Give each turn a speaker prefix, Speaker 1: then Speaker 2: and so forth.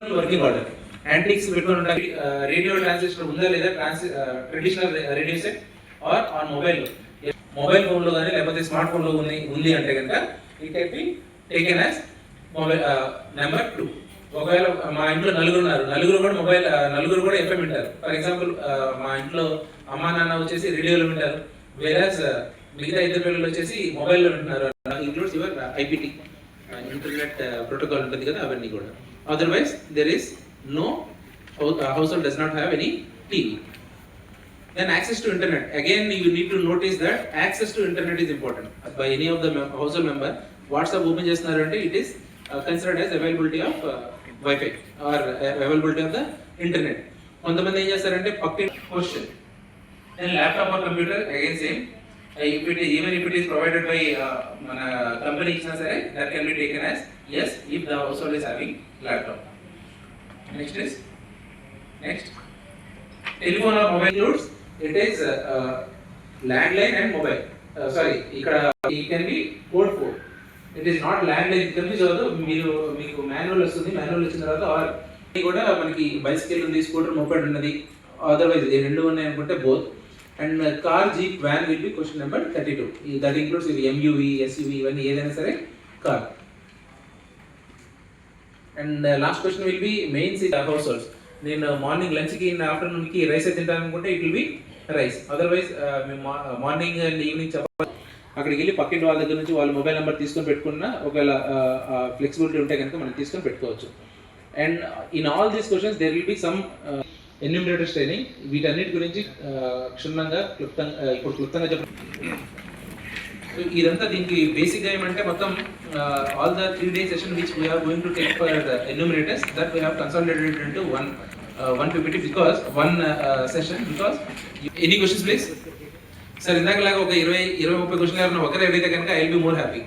Speaker 1: Working order antiques పెట్టుకొని ఉండాలి. Radio transistor ఉందా లేదా, traditional radio set or on mobile phone లో కానీ లేకపోతే స్మార్ట్ ఫోన్ లో ఉంది అంటే కనుక it can be taken as mobile number 2. ఒకవేళ మా ఇంట్లో నలుగురు కూడా ఎఫ్ఎం వింటారు. ఫర్ ఎగ్జాంపుల్ మా ఇంట్లో అమ్మా నాన్న వచ్చేసి రేడియోలో వింటారు, వేరాజ్ మిగతా ఇద్దరు పిల్లలు వచ్చేసి మొబైల్లో వింటున్నారు. Includes your IPT internet protocol ఉంటుంది కదా, అవన్నీ కూడా. Otherwise there is no household does not have any TV. Then access to internet, again you need to notice that access to internet is important. By any of the household member WhatsApp open చేస్తున్నారు అంటే it is considered as availability of Wi-Fi or availability of the internet. కొంతమంది ఏం చేస్తారంటే పక్కన question. Then laptop or computer, again same, even if it is provided by మన company ఇచ్చినా సరే that can be taken as yes if the household is having laptop. Next telephone or mobile includes, it is landline and mobile. Sorry, ఇక్కడ it can be code 4. It is not landline. Confuse అవ్వదు. మీకు manual వస్తుంది, manual వచ్చిన తర్వాత are కూడా మనకి bicycle ఉంది, scooter, moped ఉన్నది. అదర్వైజ్ ఈ రెండు ఉన్నాయి అనుకుంటే both. And car, jeep, van will be question number 32. That includes ఇవి ఎంయూవి, ఎస్యూవి, ఇవన్నీ ఏదైనా సరే car. And last question will be mains house holds. నేను మార్నింగ్ లంచ్కి ఆఫ్టర్నూన్కి రైస్ అయితే తింటాను అనుకుంటే it will be rice. Otherwise మేము మార్నింగ్ అండ్ ఈవినింగ్ చపాతి అక్కడికి వెళ్ళి పక్కింటి వాళ్ళ దగ్గర నుంచి వాళ్ళ మొబైల్ నెంబర్ తీసుకొని పెట్టుకున్న ఒకవేళ ఫ్లెక్సిబిలిటీ ఉంటే కనుక మనం తీసుకొని పెట్టుకోవచ్చు. And in all these questions there will be some enumerators training. వీటన్నిటి గురించి క్షుణ్ణంగా క్లుప్తంగా చెప్పండి. సో ఇదంతా దీనికి బేసిక్గా ఏమంటే మొత్తం all the 3-day session which we're going to take for enumerators that we have consolidated into one PPT because one session. Because any questions please? Sir ఇందాకలాగా ఒక 20-30 క్వశ్చన్లు ఎవరైనా ఒకరే అడిగితే కనుక I will be more happy.